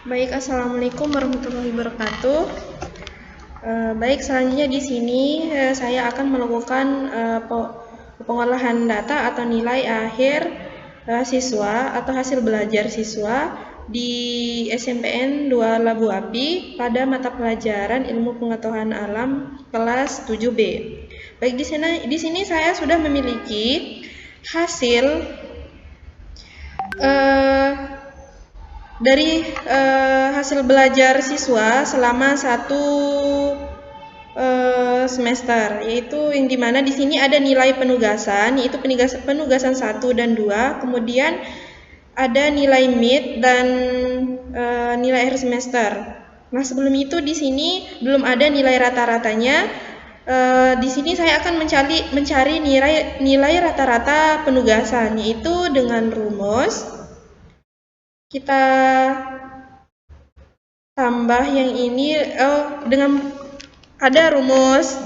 Baik, assalamualaikum warahmatullahi wabarakatuh. Baik, selanjutnya di sini saya akan melakukan pengolahan data atau nilai akhir siswa atau hasil belajar siswa di SMPN 2 Labu Api pada mata pelajaran Ilmu Pengetahuan Alam kelas 7B. Baik, di sini saya sudah memiliki hasil dari hasil belajar siswa selama satu semester, yaitu yang dimana di sini ada nilai penugasan, yaitu penugasan 1 dan 2, kemudian ada nilai mid dan nilai akhir semester. Nah, sebelum itu di sini belum ada nilai rata-ratanya. Di sini saya akan mencari nilai rata-rata penugasan, yaitu dengan rumus kita tambah yang ini dengan ada rumus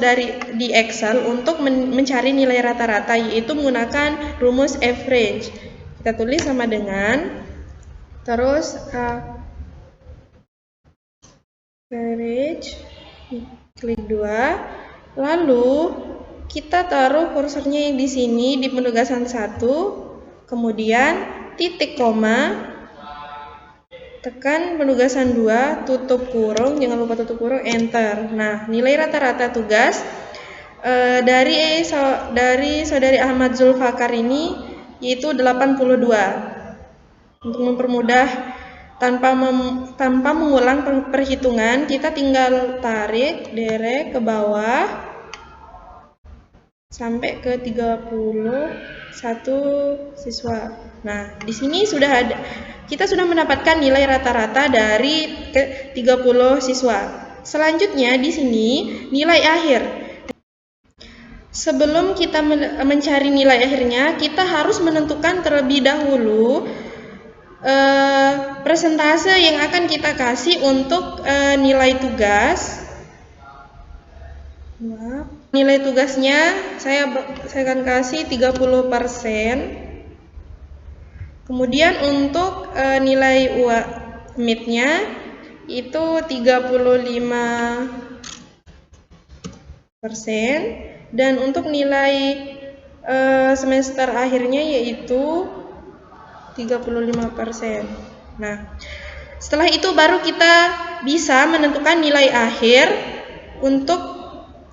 di Excel untuk mencari nilai rata-rata, yaitu menggunakan rumus average. Kita tulis sama dengan terus average, klik 2, lalu kita taruh kursornya di sini di penugasan 1, kemudian titik koma, tekan penugasan 2, tutup kurung, jangan lupa tutup kurung, enter. Nah, nilai rata-rata tugas dari saudari Ahmad Zulfakar ini yaitu 82. Untuk mempermudah tanpa mengulang perhitungan, kita tinggal tarik, derek ke bawah sampai ke 31 siswa. Nah, di sini kita sudah mendapatkan nilai rata-rata dari 30 siswa. Selanjutnya di sini nilai akhir. Sebelum kita mencari nilai akhirnya, kita harus menentukan terlebih dahulu persentase yang akan kita kasih untuk nilai tugas. Nilai tugasnya saya akan kasih 30%. Kemudian untuk nilai mid-nya itu 35%, dan untuk nilai semester akhirnya yaitu 35%. Nah, setelah itu baru kita bisa menentukan nilai akhir untuk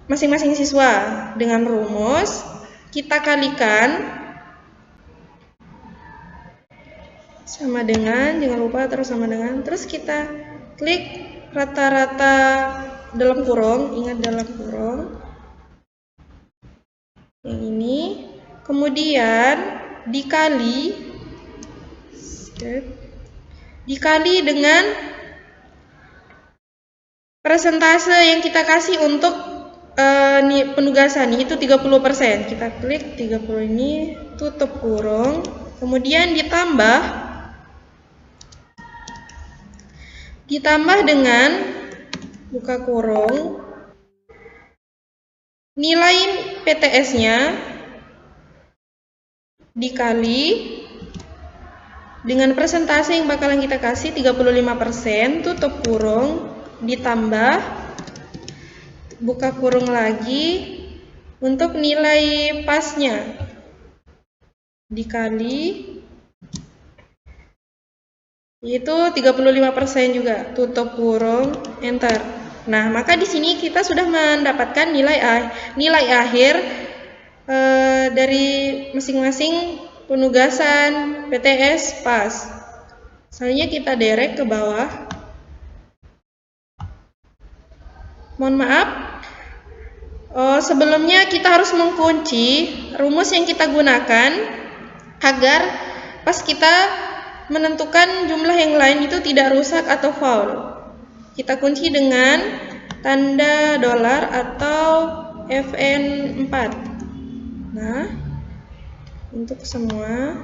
masing-masing siswa dengan rumus kita kalikan sama dengan, jangan lupa terus sama dengan, terus kita klik rata-rata dalam kurung, ingat dalam kurung yang ini, kemudian dikali dengan persentase yang kita kasih untuk penugasan, itu 30%. Kita klik 30 ini, tutup kurung, kemudian ditambah dengan buka kurung nilai PTS-nya dikali dengan persentase yang bakalan kita kasih 35%, tutup kurung, ditambah buka kurung lagi untuk nilai pasnya dikali itu 35% juga, tutup kurung, enter. Nah, maka di sini kita sudah mendapatkan nilai akhir dari masing-masing penugasan PTS pas. Selanjutnya kita derek ke bawah. Mohon maaf, sebelumnya kita harus mengunci rumus yang kita gunakan agar pas kita menentukan jumlah yang lain itu tidak rusak atau foul. Kita kunci dengan tanda dolar atau FN4. Nah, untuk semua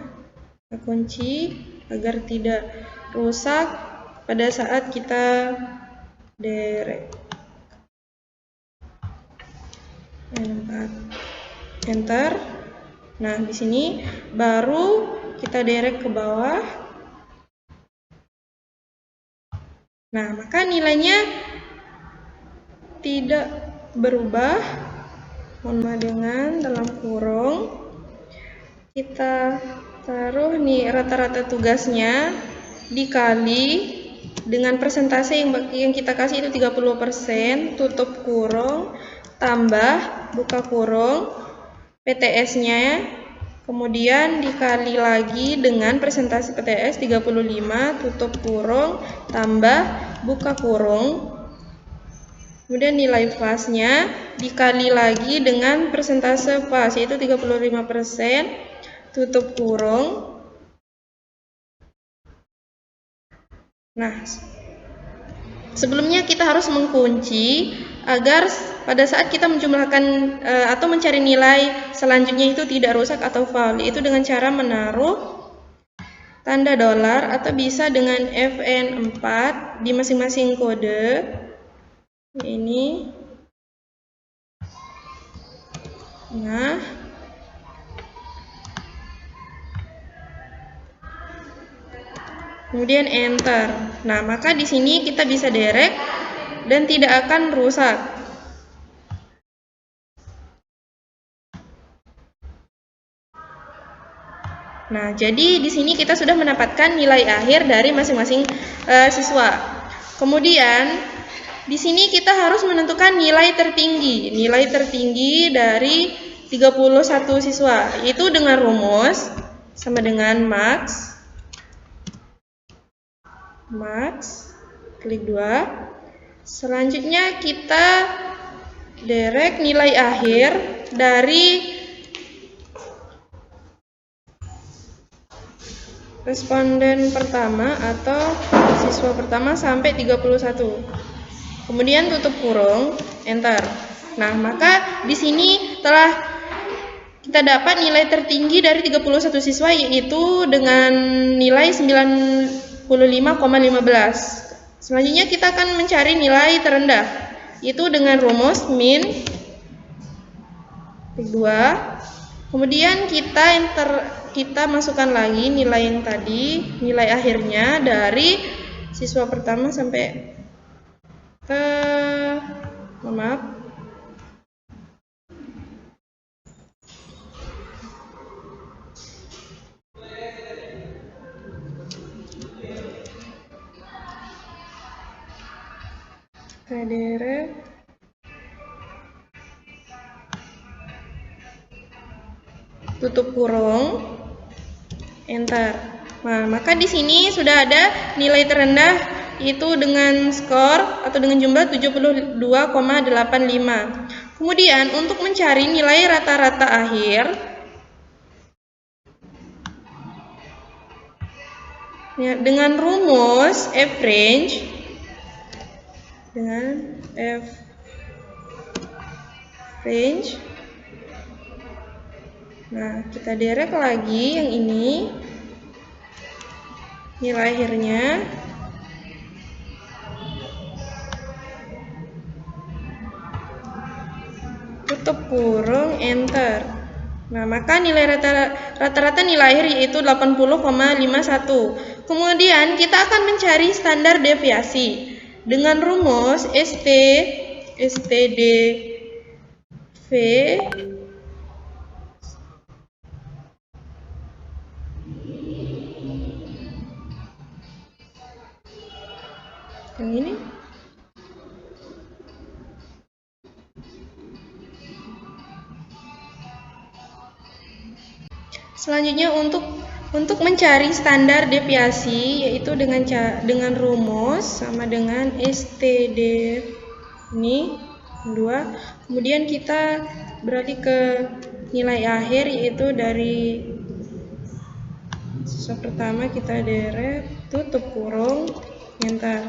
kita kunci agar tidak rusak pada saat kita derek. Enter. Nah, di sini baru kita derek ke bawah. Nah, maka nilainya tidak berubah. Mohon maaf, dengan dalam kurung kita taruh nih rata-rata tugasnya dikali dengan persentase yang kita kasih itu 30%, tutup kurung, tambah, buka kurung, PTS-nya, kemudian dikali lagi dengan persentase PTS 35, tutup kurung, tambah, buka kurung, kemudian nilai pasnya dikali lagi dengan persentase pas, yaitu 35%, tutup kurung. Nah, sebelumnya kita harus mengunci agar pada saat kita menjumlahkan atau mencari nilai selanjutnya itu tidak rusak atau foul, yaitu dengan cara menaruh tanda dolar atau bisa dengan FN4 di masing-masing kode. Ini. Nah, kemudian enter. Nah, maka di sini kita bisa derek dan tidak akan rusak. Nah, jadi di sini kita sudah mendapatkan nilai akhir dari masing-masing siswa. Kemudian di sini kita harus menentukan nilai tertinggi. Nilai tertinggi dari 31 siswa, yaitu dengan rumus sama dengan max, klik 2. Selanjutnya kita derek nilai akhir dari responden pertama atau siswa pertama sampai 31. Kemudian tutup kurung, enter. Nah, maka di sini telah kita dapat nilai tertinggi dari 31 siswa, yaitu dengan nilai 95,15. Selanjutnya kita akan mencari nilai terendah, yaitu dengan rumus min, klik 2. Kemudian kita masukkan lagi nilai yang tadi, nilai akhirnya dari siswa pertama sampai derek tutup kurung, enter. Nah, maka di sini sudah ada nilai terendah, yaitu dengan skor atau dengan jumlah 72,85. Kemudian untuk mencari nilai rata-rata akhir, ya, dengan rumus F-range, dengan F-range. Nah, kita derek lagi yang ini, nilai akhirnya, tutup kurung, enter. Nah, maka nilai rata-rata nilai akhir yaitu 80,51. Kemudian kita akan mencari standar deviasi dengan rumus STDV yang ini. Selanjutnya untuk mencari standar deviasi, yaitu dengan rumus sama dengan STD ini 2. Kemudian kita beralih ke nilai akhir, yaitu dari siswa pertama kita derek, tutup kurung, enter.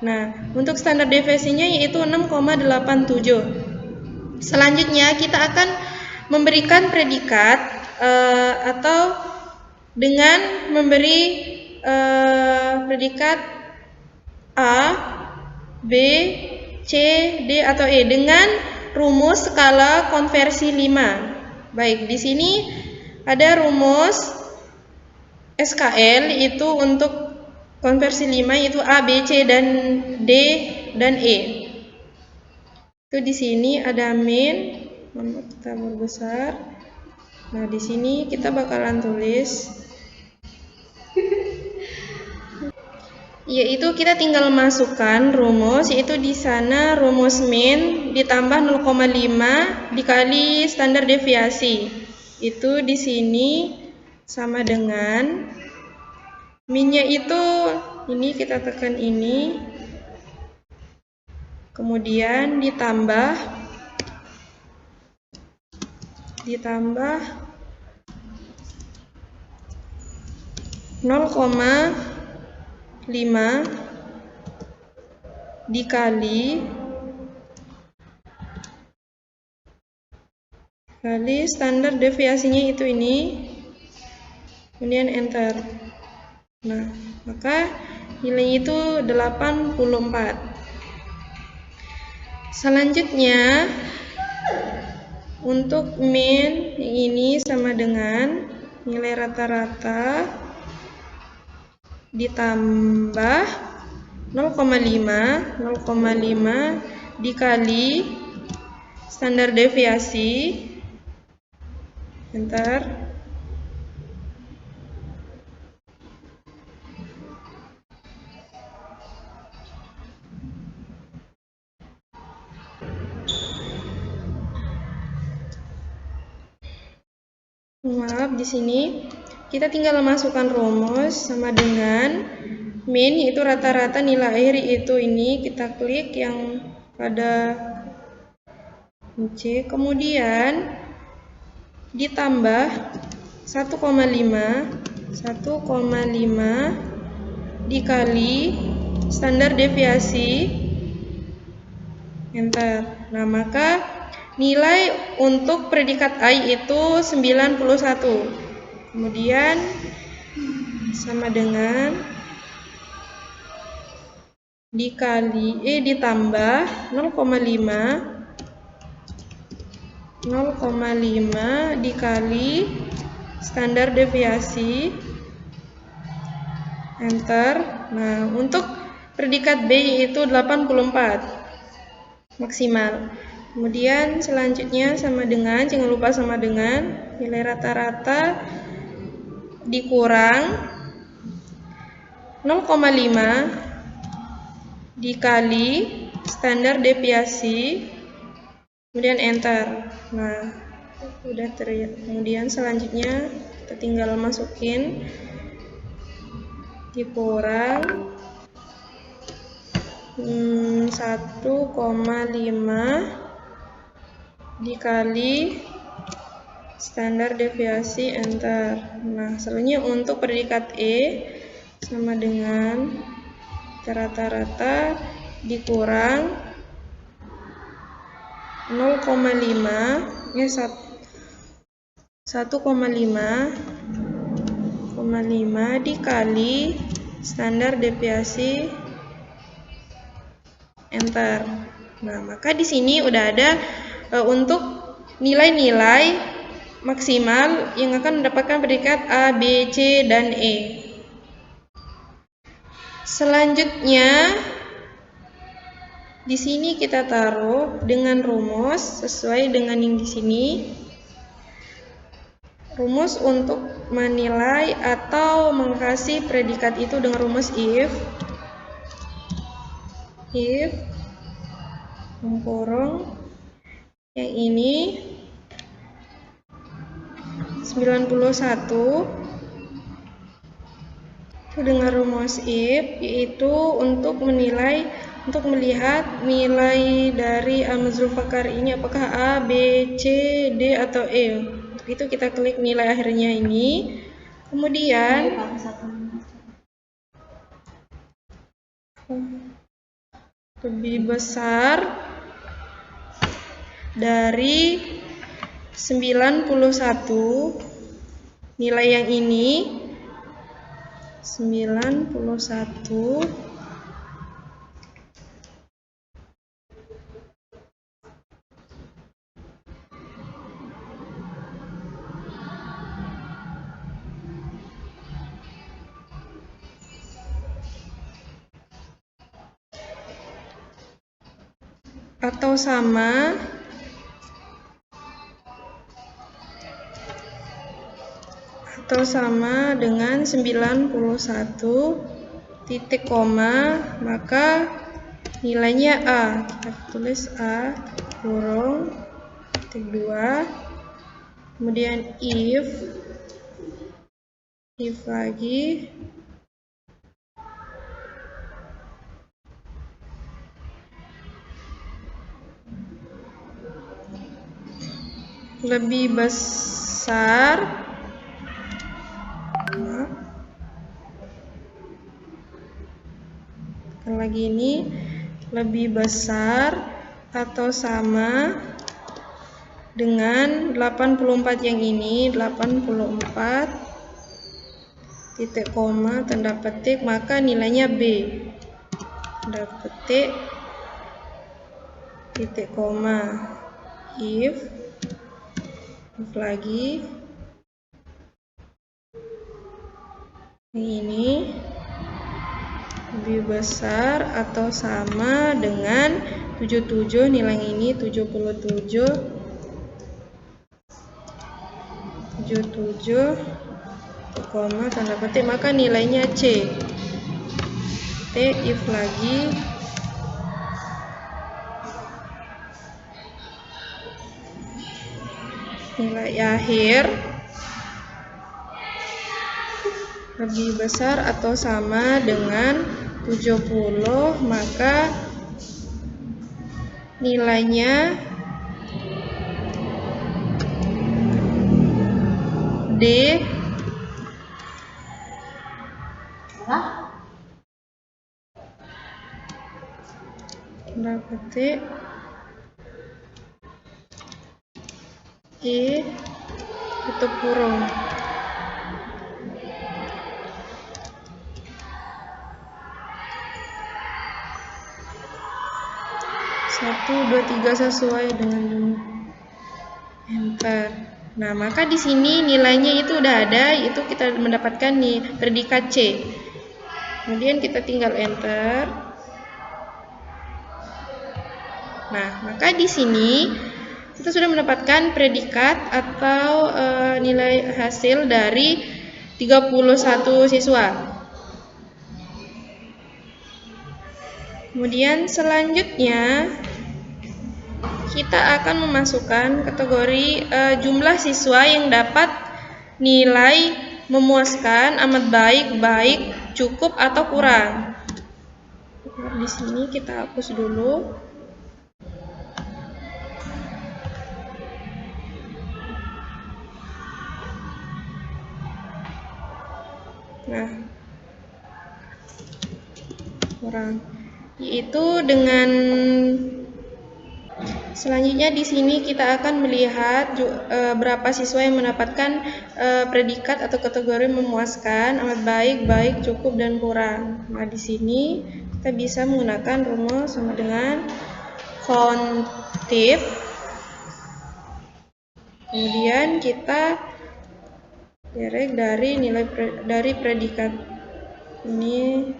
Nah, untuk standar deviasinya yaitu 6,87. Selanjutnya kita akan memberikan predikat atau dengan memberi predikat A, B, C, D atau E dengan rumus skala konversi 5. Baik, di sini ada rumus SKL, itu untuk konversi 5 itu A, B, C, dan D, dan E. Itu di sini ada min, kita perbesar. Nah, di sini kita bakalan tulis, yaitu kita tinggal masukkan rumus, yaitu di sana rumus min ditambah 0,5 dikali standar deviasi. Itu di sini sama dengan minnya itu ini kita tekan ini, kemudian ditambah 0,5 dikali standar deviasinya itu ini, kemudian enter. Nah, maka nilai itu 84. Selanjutnya untuk min yang ini sama dengan nilai rata-rata ditambah 0,5 dikali standar deviasi, enter. Maaf, di sini kita tinggal masukkan rumus sama dengan min, yaitu rata-rata nilai akhir itu ini, kita klik yang pada C, kemudian ditambah 1,5 dikali standar deviasi, enter. Nah, maka nilai untuk predikat I itu 91. Kemudian sama dengan dikali ditambah 0,5 dikali standar deviasi, enter. Nah, untuk predikat B itu 84 maksimal. Kemudian selanjutnya sama dengan, jangan lupa sama dengan nilai rata-rata dikurang 0,5 dikali standar deviasi, kemudian enter. Nah, udah kemudian selanjutnya kita tinggal masukin dikurang 1,5 dikali standar deviasi, enter. Nah, selanjutnya untuk predikat E sama dengan rata-rata dikurang 1,5 dikali standar deviasi, enter. Nah, maka di sini udah ada untuk nilai-nilai maksimal yang akan mendapatkan predikat A, B, C, dan E. Selanjutnya di sini kita taruh dengan rumus sesuai dengan yang di sini. Rumus untuk menilai atau mengkasih predikat itu dengan rumus if kurung yang ini 91 itu dengan rumus if, yaitu untuk menilai, untuk melihat nilai dari Al-Mazrul Fakar ini apakah A, B, C, D, atau E. Untuk itu kita klik nilai akhirnya ini, kemudian lebih besar dari 91, nilai yang ini 91 91 atau sama dengan 91 titik koma, maka nilainya A. Kita tulis A kurung titik 2, kemudian if lagi lebih besar lagi ini lebih besar atau sama dengan 84 yang ini, 84 titik koma tanda petik, maka nilainya B. Tanda petik titik koma if lagi ini lebih besar atau sama dengan 77, nilai ini 77 koma tanda petik, maka nilainya C. If lagi nilai akhir lebih besar atau sama dengan 70, maka nilainya D. Tanda petik E tutup kurung. Satu, dua, tiga sesuai dengan jumlah. Enter. Nah, maka di sini nilainya itu udah ada, itu kita mendapatkan nih predikat C. Kemudian kita tinggal enter. Nah, maka di sini kita sudah mendapatkan predikat atau nilai hasil dari 31 siswa. Kemudian selanjutnya kita akan memasukkan kategori jumlah siswa yang dapat nilai memuaskan, amat baik, baik, cukup atau kurang. Di sini kita hapus dulu. Nah, kurang. Yaitu dengan selanjutnya di sini kita akan melihat berapa siswa yang mendapatkan predikat atau kategori memuaskan, amat baik, baik, cukup dan kurang. Nah, di sini kita bisa menggunakan rumus sama dengan countIF. Kemudian kita direct dari nilai dari predikat ini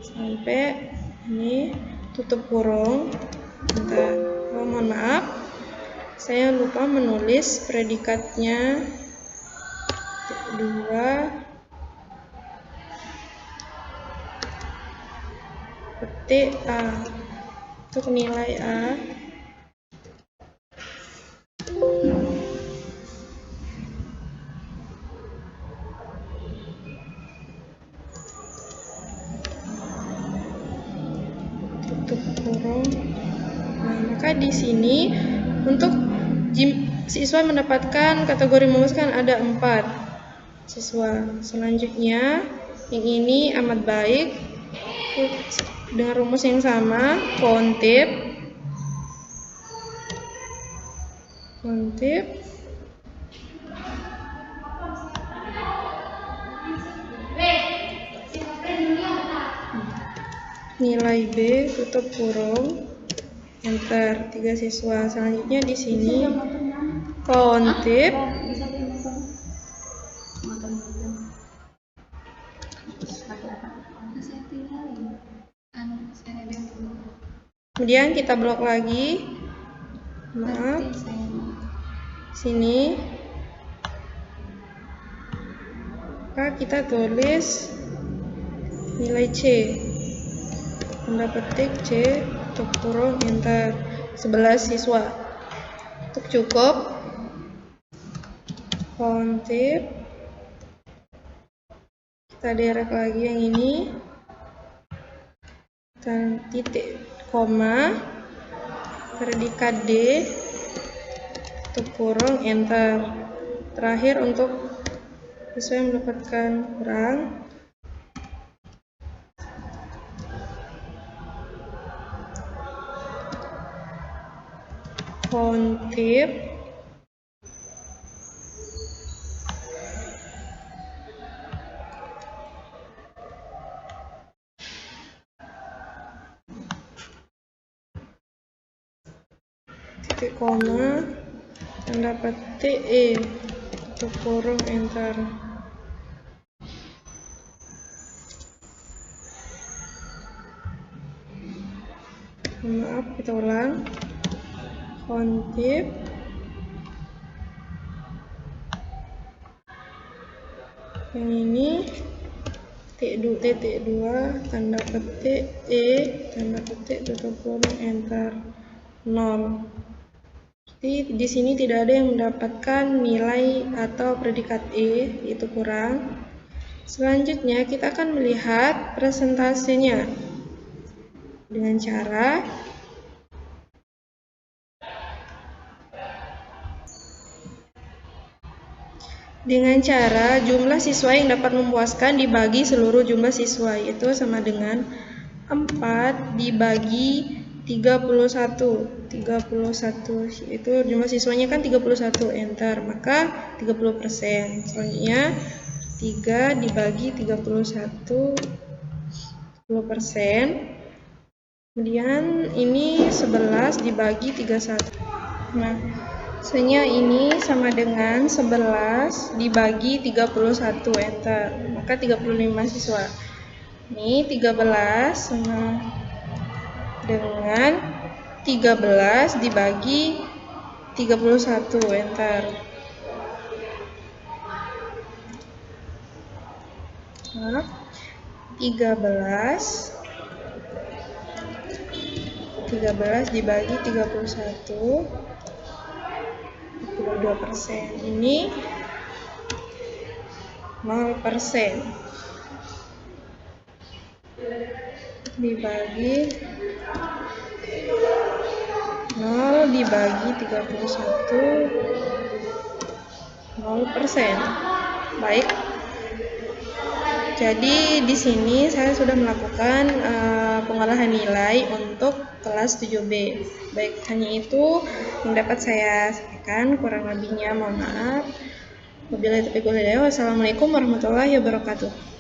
sampai ini tutup kurung. Mohon maaf, saya lupa menulis predikatnya 2 petik A untuk nilai A. Tutup kurung. Nah, maka di sini untuk siswa mendapatkan kategori memuaskan ada 4 siswa. Selanjutnya yang ini amat baik dengan rumus yang sama, countIF nilai B tutup kurung, enter 3 siswa. Selanjutnya di sini countIF Kemudian kita blok lagi. Maaf. Sini. Maka kita tulis nilai C. Tanda petik C, tutup kurung, enter. 11 siswa. Untuk cukup, kontip. Kita direct lagi yang ini. Dan titik, koma, predikat D, tutup kurung, enter. Terakhir untuk siswa yang mendapatkan kurang, kontip titik koma tanda petik E, tutup kurung, enter. Maaf, kita ulang. Kontip yang ini titik 2 tanda petik E, tanda petik, tutup kurung, enter. 0. Jadi di sini tidak ada yang mendapatkan nilai atau predikat E, itu kurang. Selanjutnya kita akan melihat presentasenya dengan cara jumlah siswa yang dapat memuaskan dibagi seluruh jumlah siswa, yaitu sama dengan 4 dibagi 31, yaitu jumlah siswanya kan 31, enter, maka 30%. Selanjutnya 3 dibagi 31, 10%. Kemudian ini 11 dibagi 31. Nah, hasilnya ini sama dengan 11 dibagi 31, enter, maka 35 siswa. Ini 13 sama dengan 13 dibagi 31, enter. Nah, 13 dibagi 31, 22%. Ini 0%. Dibagi 0 dibagi 31, 0%. Baik. Jadi di sini saya sudah melakukan pengolahan nilai untuk kelas 7B. Baik, hanya itu yang dapat saya sampaikan, kurang lebihnya mohon maaf. Wabillahi taufiq wal hidayah. Wassalamualaikum warahmatullahi wabarakatuh.